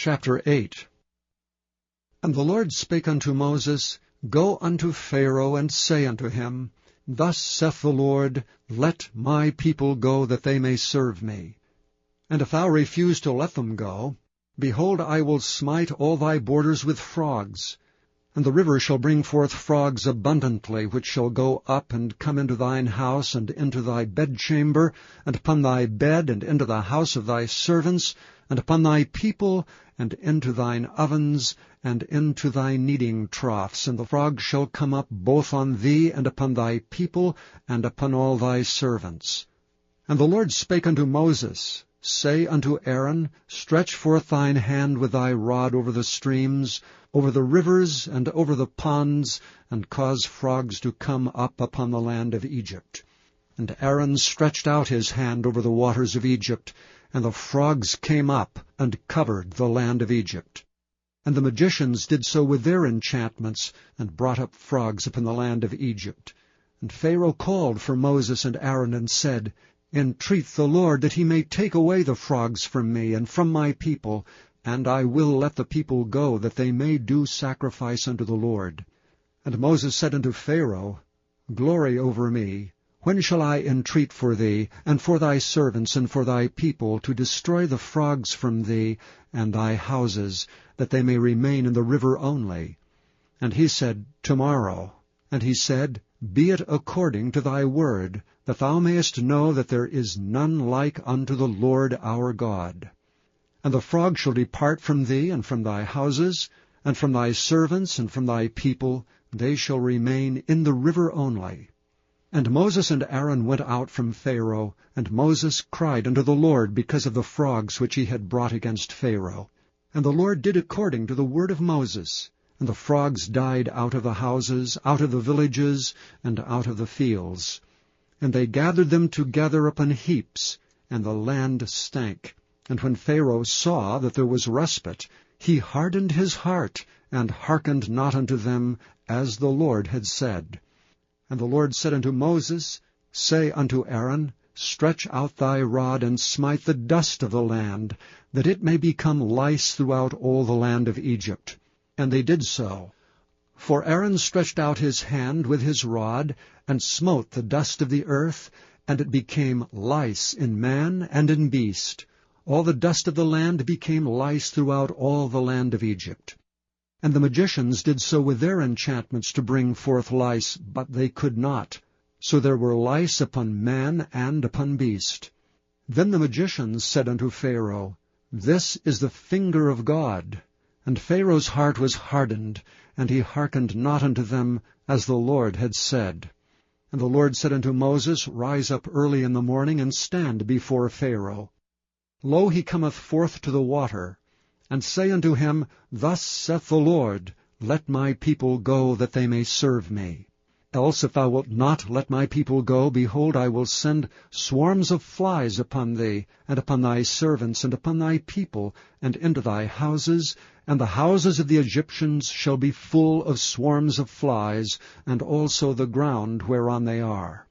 Chapter 8. And the Lord spake unto Moses, Go unto Pharaoh, and say unto him, Thus saith the Lord, Let my people go, that they may serve me. And if thou refuse to let them go, behold, I will smite all thy borders with frogs. And the river shall bring forth frogs abundantly, which shall go up and come into thine house, and into thy bedchamber, and upon thy bed, and into the house of thy servants, and upon thy people, and into thine ovens, and into thy kneading troughs. And the frogs shall come up both on thee, and upon thy people, and upon all thy servants. And the Lord spake unto Moses, Say unto Aaron, Stretch forth thine hand with thy rod over the streams, over the rivers, and over the ponds, and cause frogs to come up upon the land of Egypt. And Aaron stretched out his hand over the waters of Egypt, and the frogs came up, and covered the land of Egypt. And the magicians did so with their enchantments, and brought up frogs upon the land of Egypt. And Pharaoh called for Moses and Aaron, and said, Entreat the Lord that he may take away the frogs from me, and from my people, and I will let the people go, that they may do sacrifice unto the Lord. And Moses said unto Pharaoh, Glory over me. When shall I entreat for thee, and for thy servants, and for thy people, to destroy the frogs from thee, and thy houses, that they may remain in the river only? And he said, Tomorrow. And he said, Be it according to thy word, that thou mayest know that there is none like unto the Lord our God. And the frog shall depart from thee, and from thy houses, and from thy servants, and from thy people, they shall remain in the river only. And Moses and Aaron went out from Pharaoh, and Moses cried unto the Lord because of the frogs which he had brought against Pharaoh. And the Lord did according to the word of Moses. And the frogs died out of the houses, out of the villages, and out of the fields. And they gathered them together upon heaps, and the land stank. And when Pharaoh saw that there was respite, he hardened his heart, and hearkened not unto them, as the Lord had said. And the Lord said unto Moses, Say unto Aaron, Stretch out thy rod, and smite the dust of the land, that it may become lice throughout all the land of Egypt. And they did so. For Aaron stretched out his hand with his rod, and smote the dust of the earth, and it became lice in man and in beast. All the dust of the land became lice throughout all the land of Egypt. And the magicians did so with their enchantments to bring forth lice, but they could not. So there were lice upon man and upon beast. Then the magicians said unto Pharaoh, This is the finger of God. And Pharaoh's heart was hardened, and he hearkened not unto them, as the Lord had said. And the Lord said unto Moses, Rise up early in the morning, and stand before Pharaoh. Lo, he cometh forth to the water. And say unto him, Thus saith the Lord, Let my people go, that they may serve me. Else if thou wilt not let my people go, behold, I will send swarms of flies upon thee, and upon thy servants, and upon thy people, and into thy houses, and the houses of the Egyptians shall be full of swarms of flies, and also the ground whereon they are.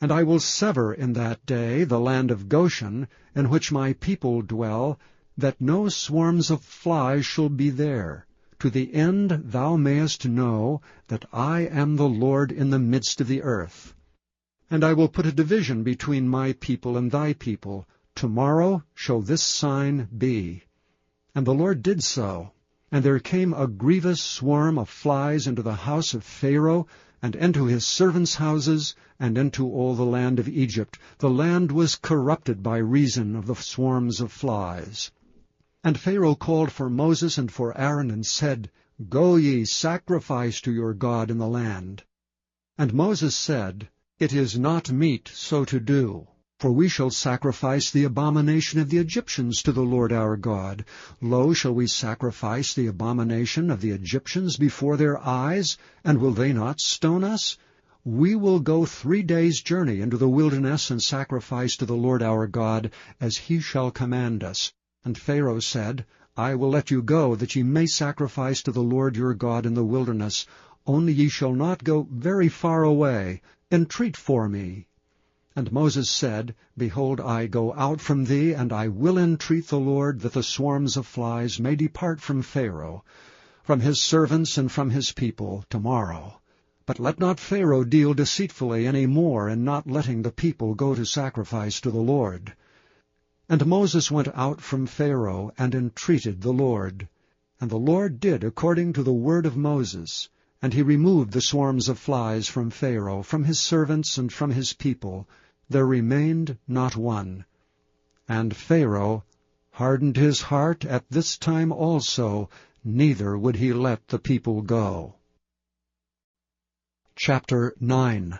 And I will sever in that day the land of Goshen, in which my people dwell, that no swarms of flies shall be there, to the end thou mayest know that I am the Lord in the midst of the earth. And I will put a division between my people and thy people. Tomorrow shall this sign be. And the Lord did so. And there came a grievous swarm of flies into the house of Pharaoh, and into his servants' houses, and into all the land of Egypt. The land was corrupted by reason of the swarms of flies. And Pharaoh called for Moses and for Aaron, and said, Go ye, sacrifice to your God in the land. And Moses said, It is not meet so to do, for we shall sacrifice the abomination of the Egyptians to the Lord our God. Lo, shall we sacrifice the abomination of the Egyptians before their eyes, and will they not stone us? We will go 3 days' journey into the wilderness, and sacrifice to the Lord our God, as he shall command us. And Pharaoh said, I will let you go, that ye may sacrifice to the Lord your God in the wilderness. Only ye shall not go very far away. Entreat for me. And Moses said, Behold, I go out from thee, and I will entreat the Lord that the swarms of flies may depart from Pharaoh, from his servants and from his people, tomorrow. But let not Pharaoh deal deceitfully any more in not letting the people go to sacrifice to the Lord. And Moses went out from Pharaoh, and entreated the Lord. And the Lord did according to the word of Moses, and he removed the swarms of flies from Pharaoh, from his servants and from his people. There remained not one. And Pharaoh hardened his heart at this time also, neither would he let the people go. Chapter 9.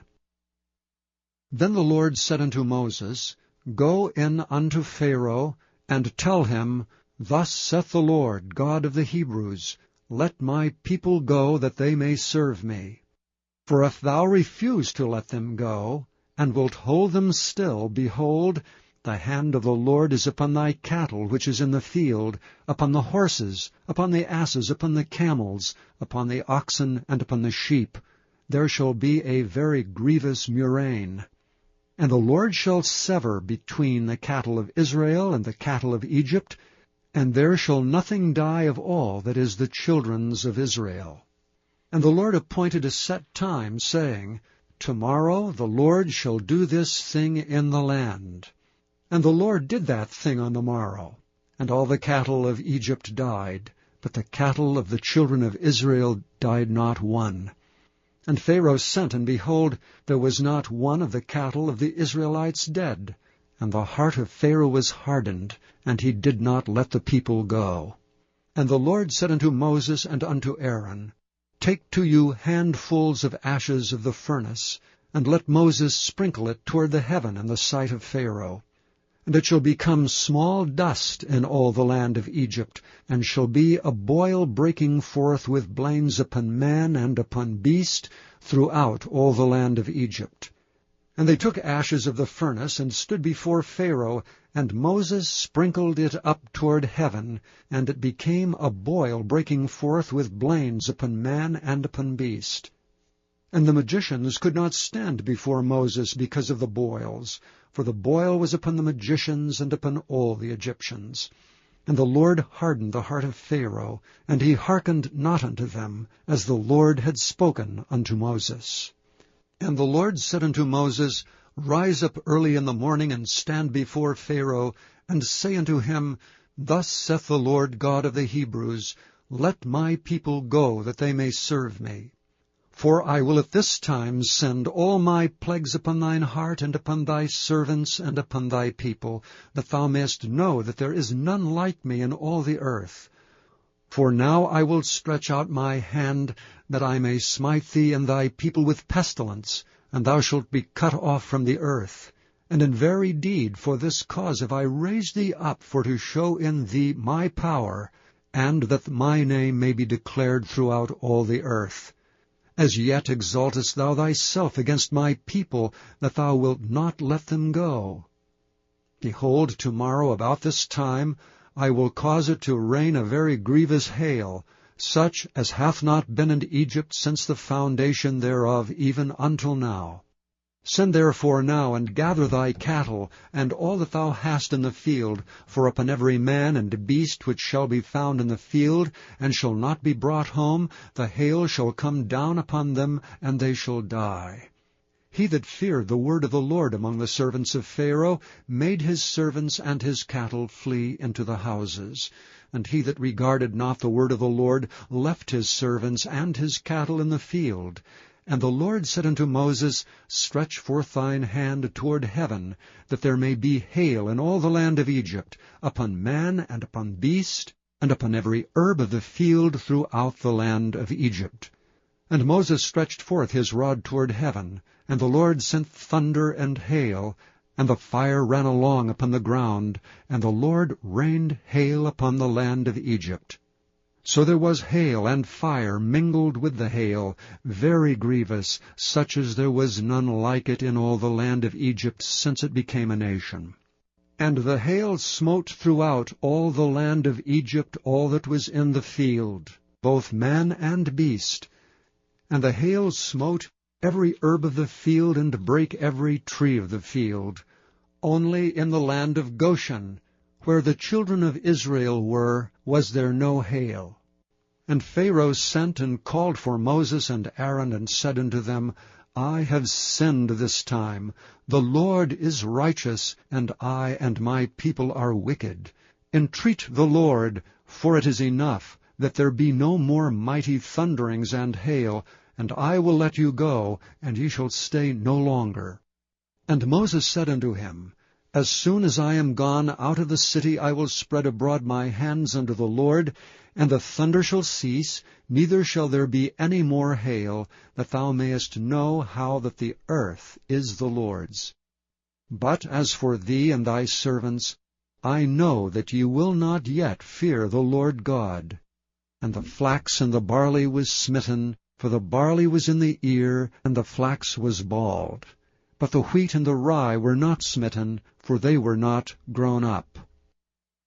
Then the Lord said unto Moses, Go in unto Pharaoh, and tell him, Thus saith the Lord, God of the Hebrews, Let my people go, that they may serve me. For if thou refuse to let them go, and wilt hold them still, behold, the hand of the Lord is upon thy cattle which is in the field, upon the horses, upon the asses, upon the camels, upon the oxen, and upon the sheep. There shall be a very grievous murrain. And the Lord shall sever between the cattle of Israel and the cattle of Egypt, and there shall nothing die of all that is the children's of Israel. And the Lord appointed a set time, saying, Tomorrow the Lord shall do this thing in the land. And the Lord did that thing on the morrow. And all the cattle of Egypt died, but the cattle of the children of Israel died not one. And Pharaoh sent, and behold, there was not one of the cattle of the Israelites dead. And the heart of Pharaoh was hardened, and he did not let the people go. And the Lord said unto Moses and unto Aaron, Take to you handfuls of ashes of the furnace, and let Moses sprinkle it toward the heaven in the sight of Pharaoh. And it shall become small dust in all the land of Egypt, and shall be a boil breaking forth with blains upon man and upon beast throughout all the land of Egypt. And they took ashes of the furnace, and stood before Pharaoh, and Moses sprinkled it up toward heaven, and it became a boil breaking forth with blains upon man and upon beast. And the magicians could not stand before Moses because of the boils, for the boil was upon the magicians and upon all the Egyptians. And the Lord hardened the heart of Pharaoh, and he hearkened not unto them, as the Lord had spoken unto Moses. And the Lord said unto Moses, Rise up early in the morning, and stand before Pharaoh, and say unto him, Thus saith the Lord God of the Hebrews, Let my people go, that they may serve me. For I will at this time send all my plagues upon thine heart, and upon thy servants, and upon thy people, that thou mayest know that there is none like me in all the earth. For now I will stretch out my hand, that I may smite thee and thy people with pestilence, and thou shalt be cut off from the earth. And in very deed for this cause have I raised thee up, for to show in thee my power, and that my name may be declared throughout all the earth. As yet exaltest thou thyself against my people, that thou wilt not let them go. Behold, tomorrow about this time I will cause it to rain a very grievous hail, such as hath not been in Egypt since the foundation thereof even until now. Send therefore now, and gather thy cattle, and all that thou hast in the field, for upon every man and beast which shall be found in the field, and shall not be brought home, the hail shall come down upon them, and they shall die. He that feared the word of the Lord among the servants of Pharaoh made his servants and his cattle flee into the houses. And he that regarded not the word of the Lord left his servants and his cattle in the field. And the Lord said unto Moses, Stretch forth thine hand toward heaven, that there may be hail in all the land of Egypt, upon man and upon beast, and upon every herb of the field throughout the land of Egypt. And Moses stretched forth his rod toward heaven, and the Lord sent thunder and hail, and the fire ran along upon the ground, and the Lord rained hail upon the land of Egypt. So there was hail and fire mingled with the hail, very grievous, such as there was none like it in all the land of Egypt since it became a nation. And the hail smote throughout all the land of Egypt all that was in the field, both man and beast. And the hail smote every herb of the field, and break every tree of the field. Only in the land of Goshen, where the children of Israel were, was there no hail. And Pharaoh sent and called for Moses and Aaron, and said unto them, I have sinned this time. The Lord is righteous, and I and my people are wicked. Entreat the Lord, for it is enough, that there be no more mighty thunderings and hail, and I will let you go, and ye shall stay no longer. And Moses said unto him, As soon as I am gone out of the city, I will spread abroad my hands unto the Lord, and the thunder shall cease, neither shall there be any more hail, that thou mayest know how that the earth is the Lord's. But as for thee and thy servants, I know that ye will not yet fear the Lord God. And the flax and the barley was smitten, for the barley was in the ear, and the flax was bald. But the wheat and the rye were not smitten, for they were not grown up.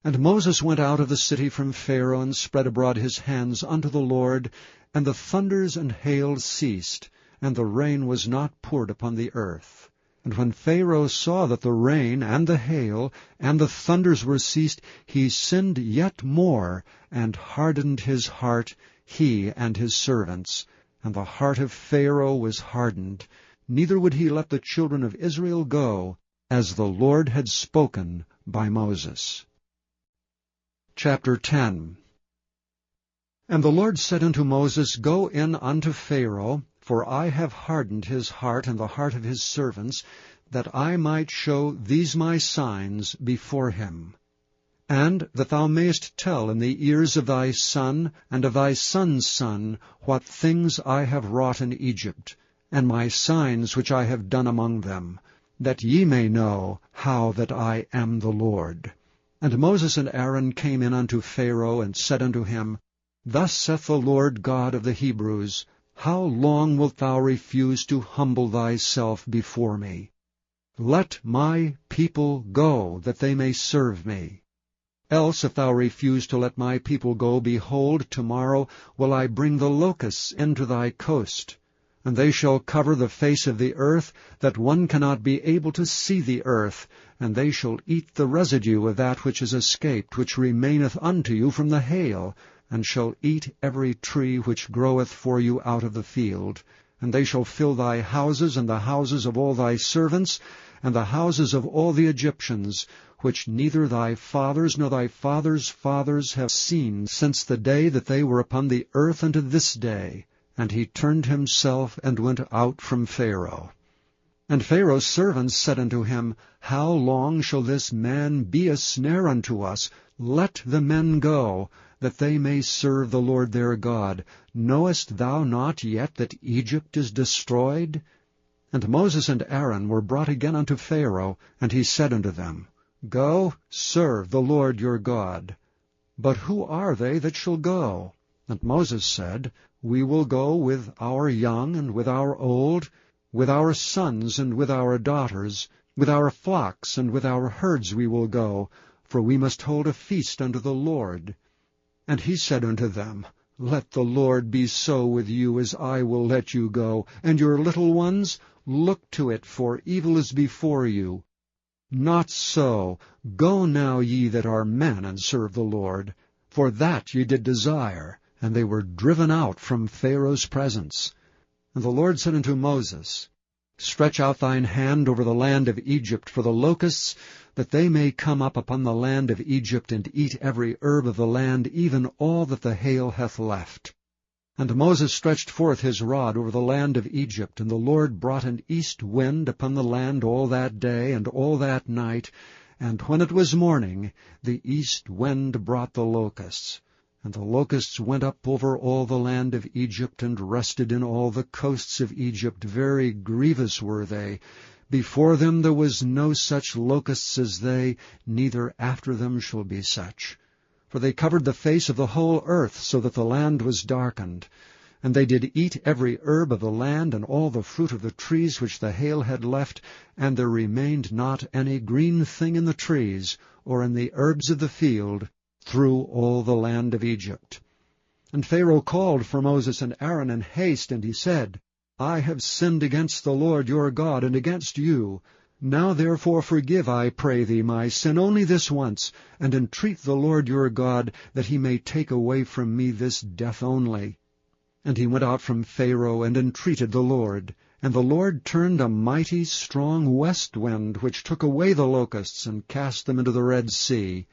And Moses went out of the city from Pharaoh, and spread abroad his hands unto the Lord, and the thunders and hail ceased, and the rain was not poured upon the earth. And when Pharaoh saw that the rain, and the hail, and the thunders were ceased, he sinned yet more, and hardened his heart, he and his servants. And the heart of Pharaoh was hardened, neither would he let the children of Israel go, as the Lord had spoken by Moses. Chapter 10. And the Lord said unto Moses, Go in unto Pharaoh, for I have hardened his heart and the heart of his servants, that I might show these my signs before him, and that thou mayest tell in the ears of thy son and of thy son's son what things I have wrought in Egypt, and my signs which I have done among them, that ye may know how that I am the Lord. And Moses and Aaron came in unto Pharaoh, and said unto him, Thus saith the Lord God of the Hebrews, How long wilt thou refuse to humble thyself before me? Let my people go, that they may serve me. Else, if thou refuse to let my people go, behold, tomorrow will I bring the locusts into thy coast, and they shall cover the face of the earth, that one cannot be able to see the earth, and they shall eat the residue of that which is escaped, which remaineth unto you from the hail, and shall eat every tree which groweth for you out of the field. And they shall fill thy houses, and the houses of all thy servants, and the houses of all the Egyptians, which neither thy fathers nor thy fathers' fathers have seen since the day that they were upon the earth unto this day. And he turned himself and went out from Pharaoh. And Pharaoh's servants said unto him, How long shall this man be a snare unto us? Let the men go, that they may serve the Lord their God. Knowest thou not yet that Egypt is destroyed? And Moses and Aaron were brought again unto Pharaoh, and he said unto them, Go, serve the Lord your God. But who are they that shall go? And Moses said, We will go with our young and with our old, with our sons and with our daughters, with our flocks and with our herds we will go, for we must hold a feast unto the Lord. And he said unto them, Let the Lord be so with you as I will let you go, and your little ones, look to it, for evil is before you. Not so. Go now ye that are men, and serve the Lord, for that ye did desire. And they were driven out from Pharaoh's presence. And the Lord said unto Moses, Stretch out thine hand over the land of Egypt for the locusts, that they may come up upon the land of Egypt, and eat every herb of the land, even all that the hail hath left. And Moses stretched forth his rod over the land of Egypt, and the Lord brought an east wind upon the land all that day and all that night, and when it was morning, the east wind brought the locusts. And the locusts went up over all the land of Egypt, and rested in all the coasts of Egypt. Very grievous were they. Before them there was no such locusts as they, neither after them shall be such. For they covered the face of the whole earth, so that the land was darkened. And they did eat every herb of the land, and all the fruit of the trees which the hail had left, and there remained not any green thing in the trees, or in the herbs of the field, through all the land of Egypt. And Pharaoh called for Moses and Aaron in haste, and he said, I have sinned against the Lord your God, and against you. Now therefore forgive, I pray thee, my sin only this once, and entreat the Lord your God, that he may take away from me this death only. And he went out from Pharaoh, and entreated the Lord. And the Lord turned a mighty strong west wind, which took away the locusts, and cast them into the Red Sea.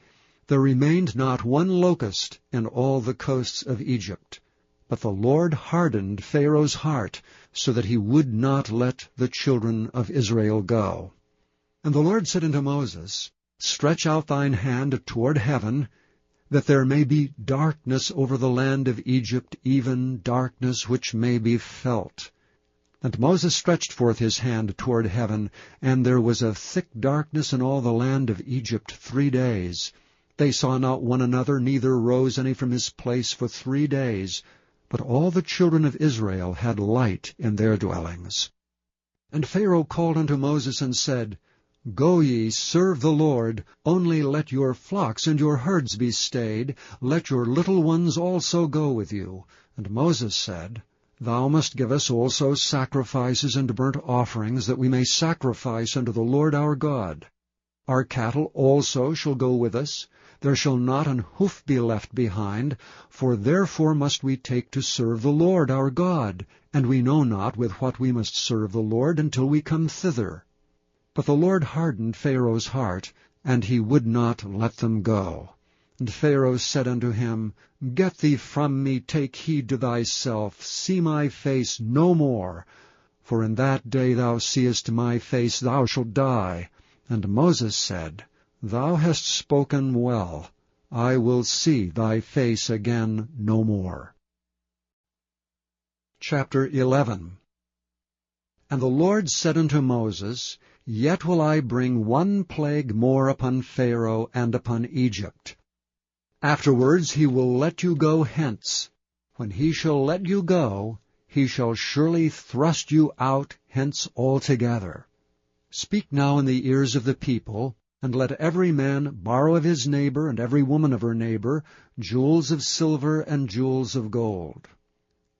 There remained not one locust in all the coasts of Egypt. But the Lord hardened Pharaoh's heart, so that he would not let the children of Israel go. And the Lord said unto Moses, Stretch out thine hand toward heaven, that there may be darkness over the land of Egypt, even darkness which may be felt. And Moses stretched forth his hand toward heaven, and there was a thick darkness in all the land of Egypt 3 days. They saw not one another, neither rose any from his place for 3 days. But all the children of Israel had light in their dwellings. And Pharaoh called unto Moses and said, Go ye, serve the Lord, only let your flocks and your herds be stayed, let your little ones also go with you. And Moses said, Thou must give us also sacrifices and burnt offerings, that we may sacrifice unto the Lord our God. Our cattle also shall go with us. There shall not an hoof be left behind, for therefore must we take to serve the Lord our God, and we know not with what we must serve the Lord until we come thither. But the Lord hardened Pharaoh's heart, and he would not let them go. And Pharaoh said unto him, Get thee from me, take heed to thyself, see my face no more. For in that day thou seest my face, thou shalt die. And Moses said, Thou hast spoken well. I will see thy face again no more. Chapter 11. And the Lord said unto Moses, Yet will I bring one plague more upon Pharaoh and upon Egypt. Afterwards he will let you go hence. When he shall let you go, he shall surely thrust you out hence altogether. Speak now in the ears of the people, and let every man borrow of his neighbor and every woman of her neighbor jewels of silver and jewels of gold.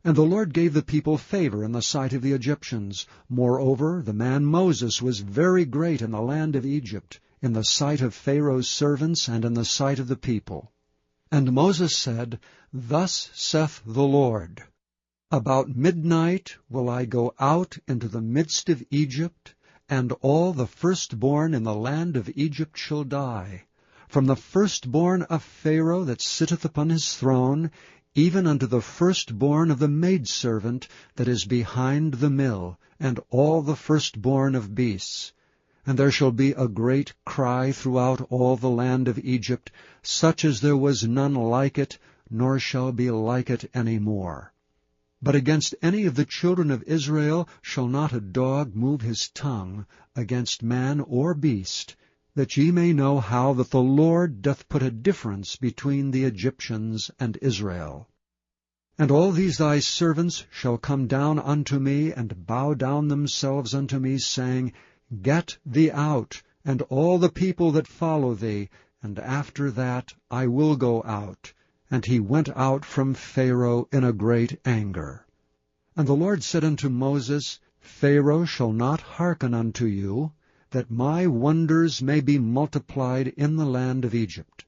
And the Lord gave the people favor in the sight of the Egyptians. Moreover, the man Moses was very great in the land of Egypt, in the sight of Pharaoh's servants and in the sight of the people. And Moses said, Thus saith the Lord, About midnight will I go out into the midst of Egypt, and all the firstborn in the land of Egypt shall die, from the firstborn of Pharaoh that sitteth upon his throne, even unto the firstborn of the maidservant that is behind the mill, and all the firstborn of beasts. And there shall be a great cry throughout all the land of Egypt, such as there was none like it, nor shall be like it any more. But against any of the children of Israel shall not a dog move his tongue against man or beast, that ye may know how that the Lord doth put a difference between the Egyptians and Israel. And all these thy servants shall come down unto me, and bow down themselves unto me, saying, Get thee out, and all the people that follow thee, and after that I will go out. And he went out from Pharaoh in a great anger. And the Lord said unto Moses, Pharaoh shall not hearken unto you, that my wonders may be multiplied in the land of Egypt.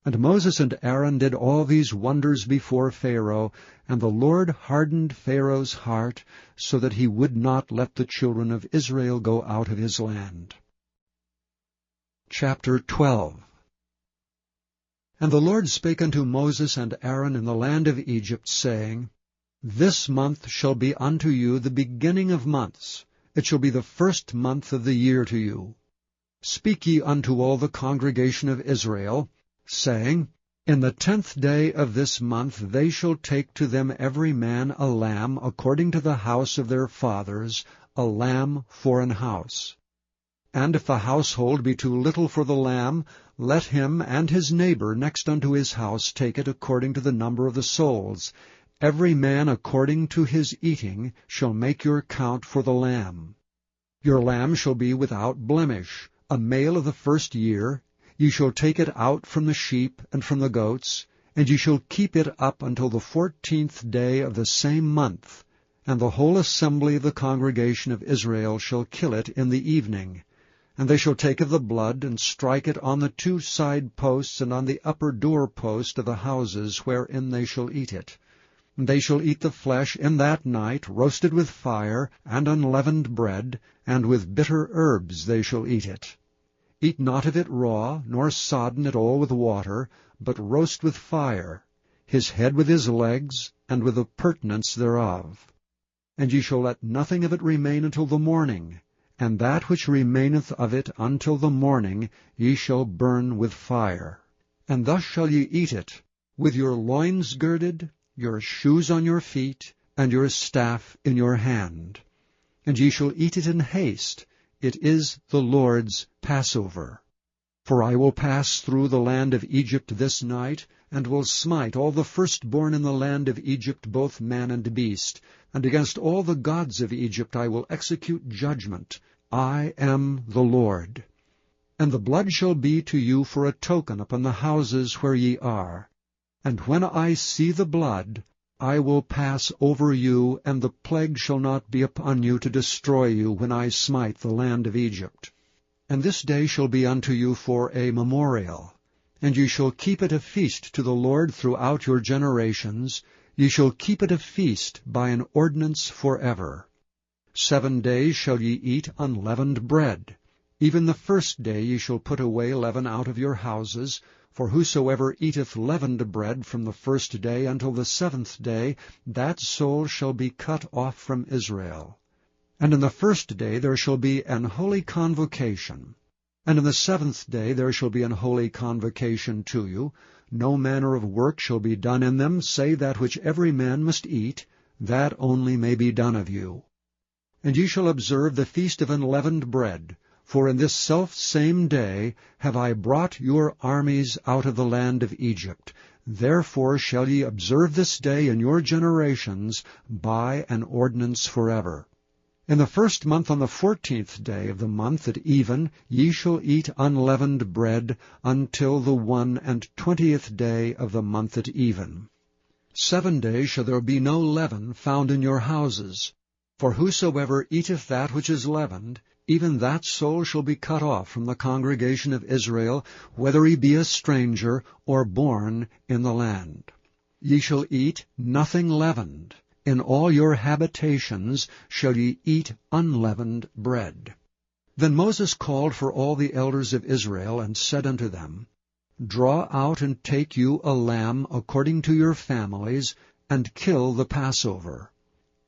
And Moses and Aaron did all these wonders before Pharaoh, and the Lord hardened Pharaoh's heart, so that he would not let the children of Israel go out of his land. Chapter 12. And the Lord spake unto Moses and Aaron in the land of Egypt, saying, This month shall be unto you the beginning of months. It shall be the first month of the year to you. Speak ye unto all the congregation of Israel, saying, In the 10th day of this month they shall take to them every man a lamb, according to the house of their fathers, a lamb for an house. And if the household be too little for the lamb, let him and his neighbor next unto his house take it according to the number of the souls. Every man according to his eating shall make your count for the lamb. Your lamb shall be without blemish, a male of the first year. Ye shall take it out from the sheep and from the goats, and ye shall keep it up until the 14th day of the same month. And the whole assembly of the congregation of Israel shall kill it in the evening. And they shall take of the blood, and strike it on the 2 side posts, and on the upper door post of the houses wherein they shall eat it. And they shall eat the flesh in that night, roasted with fire, and unleavened bread, and with bitter herbs they shall eat it. Eat not of it raw, nor sodden it all with water, but roast with fire, his head with his legs, and with the purtenance thereof. And ye shall let nothing of it remain until the morning, and that which remaineth of it until the morning ye shall burn with fire. And thus shall ye eat it, with your loins girded, your shoes on your feet, and your staff in your hand. And ye shall eat it in haste. It is the Lord's Passover. For I will pass through the land of Egypt this night, and will smite all the firstborn in the land of Egypt, both man and beast. And against all the gods of Egypt I will execute judgment. I am the Lord. And the blood shall be to you for a token upon the houses where ye are. And when I see the blood, I will pass over you, and the plague shall not be upon you to destroy you when I smite the land of Egypt. And this day shall be unto you for a memorial. And ye shall keep it a feast to the Lord throughout your generations. Ye shall keep it a feast by an ordinance forever. 7 days shall ye eat unleavened bread. Even the first day ye shall put away leaven out of your houses. For whosoever eateth leavened bread from the first day until the 7th day, that soul shall be cut off from Israel. And in the first day there shall be an holy convocation. And in the 7th day there shall be an holy convocation to you. No manner of work shall be done in them, save that which every man must eat, that only may be done of you. And ye shall observe the feast of unleavened bread. For in this selfsame day have I brought your armies out of the land of Egypt. Therefore shall ye observe this day in your generations by an ordinance forever. In the 1st month on the 14th day of the month at even ye shall eat unleavened bread until the 21st day of the month at even. 7 days shall there be no leaven found in your houses. For whosoever eateth that which is leavened, even that soul shall be cut off from the congregation of Israel, whether he be a stranger or born in the land. Ye shall eat nothing leavened. In all your habitations shall ye eat unleavened bread. Then Moses called for all the elders of Israel, and said unto them, Draw out and take you a lamb according to your families, and kill the Passover.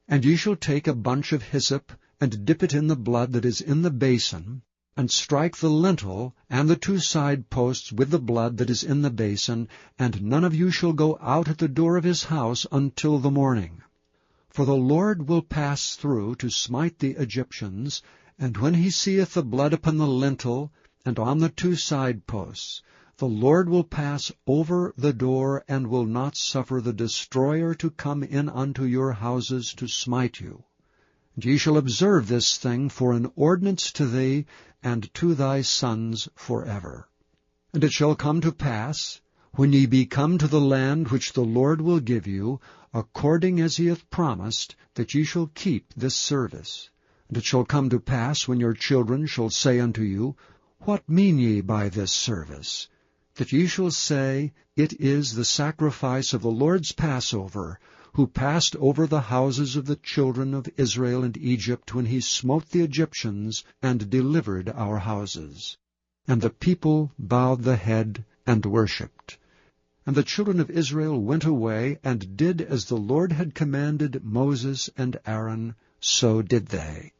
And ye shall take a bunch of hyssop, and dip it in the blood that is in the basin, and strike the lintel and the 2 side posts with the blood that is in the basin, and none of you shall go out at the door of his house until the morning. For the Lord will pass through to smite the Egyptians, and when he seeth the blood upon the lintel and on the 2 side posts, the Lord will pass over the door, and will not suffer the destroyer to come in unto your houses to smite you. And ye shall observe this thing for an ordinance to thee and to thy sons forever. And it shall come to pass, when ye be come to the land which the Lord will give you, according as he hath promised, that ye shall keep this service. And it shall come to pass, when your children shall say unto you, What mean ye by this service? That ye shall say, It is the sacrifice of the Lord's Passover, who passed over the houses of the children of Israel and Egypt, when he smote the Egyptians, and delivered our houses. And the people bowed the head and worshipped. And the children of Israel went away, and did as the Lord had commanded Moses and Aaron, so did they.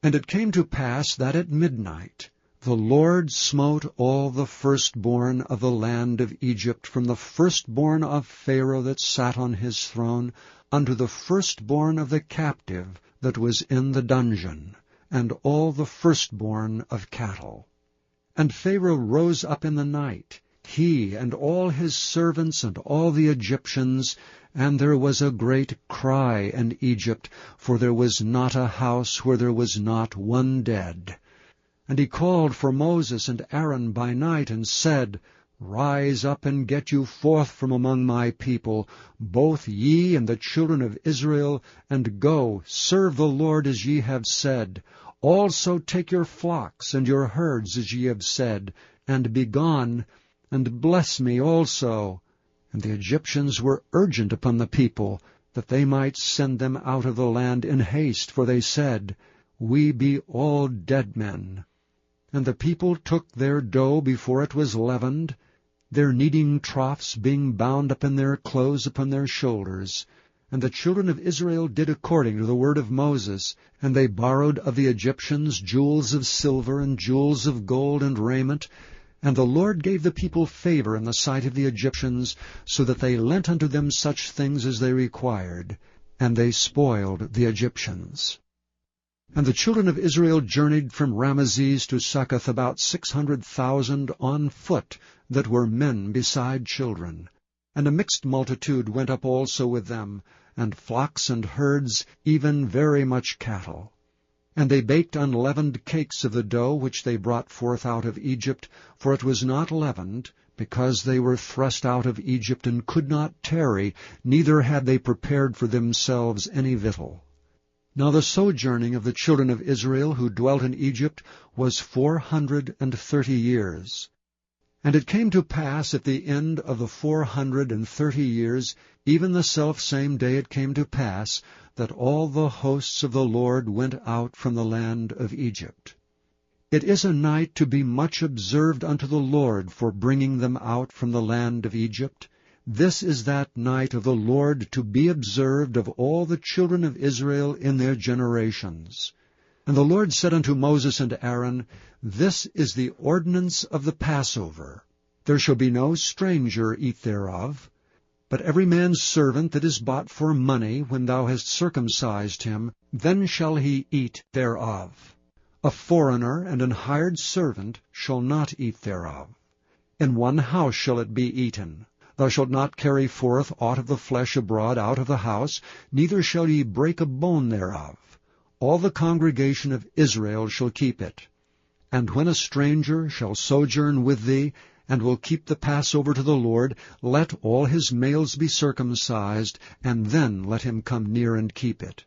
And it came to pass that at midnight the Lord smote all the firstborn of the land of Egypt, from the firstborn of Pharaoh that sat on his throne, unto the firstborn of the captive that was in the dungeon, and all the firstborn of cattle. And Pharaoh rose up in the night, he and all his servants and all the Egyptians, and there was a great cry in Egypt, for there was not a house where there was not one dead. And he called for Moses and Aaron by night, and said, Rise up and get you forth from among my people, both ye and the children of Israel, and go, serve the Lord as ye have said. Also take your flocks and your herds as ye have said, and be gone, and bless me also. And the Egyptians were urgent upon the people, that they might send them out of the land in haste, for they said, We be all dead men. And the people took their dough before it was leavened, their kneading troughs being bound up in their clothes upon their shoulders. And the children of Israel did according to the word of Moses, and they borrowed of the Egyptians jewels of silver and jewels of gold and raiment. And the Lord gave the people favor in the sight of the Egyptians, so that they lent unto them such things as they required, and they spoiled the Egyptians. And the children of Israel journeyed from Ramesses to Succoth about 600,000 on foot, that were men beside children. And a mixed multitude went up also with them, and flocks and herds, even very much cattle. And they baked unleavened cakes of the dough which they brought forth out of Egypt, for it was not leavened, because they were thrust out of Egypt and could not tarry, neither had they prepared for themselves any victual. Now the sojourning of the children of Israel who dwelt in Egypt was 430 years. And it came to pass at the end of the 430 years, even the selfsame day it came to pass, that all the hosts of the Lord went out from the land of Egypt. It is a night to be much observed unto the Lord for bringing them out from the land of Egypt. This is that night of the Lord to be observed of all the children of Israel in their generations. And the Lord said unto Moses and Aaron, This is the ordinance of the Passover. There shall be no stranger eat thereof, but every man's servant that is bought for money, when thou hast circumcised him, then shall he eat thereof. A foreigner and an hired servant shall not eat thereof. In one house shall it be eaten. Thou shalt not carry forth aught of the flesh abroad out of the house, neither shall ye break a bone thereof. All the congregation of Israel shall keep it. And when a stranger shall sojourn with thee, and will keep the Passover to the Lord, let all his males be circumcised, and then let him come near and keep it.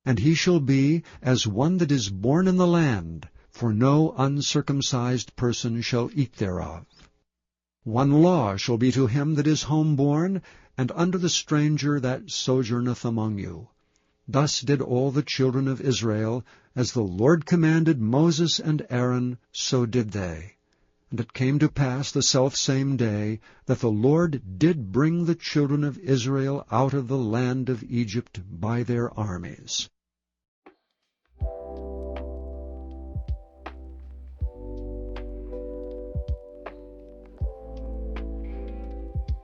And he shall be as one that is born in the land, for no uncircumcised person shall eat thereof. One law shall be to him that is homeborn, and unto the stranger that sojourneth among you. Thus did all the children of Israel, as the Lord commanded Moses and Aaron, so did they. And it came to pass the selfsame day, that the Lord did bring the children of Israel out of the land of Egypt by their armies.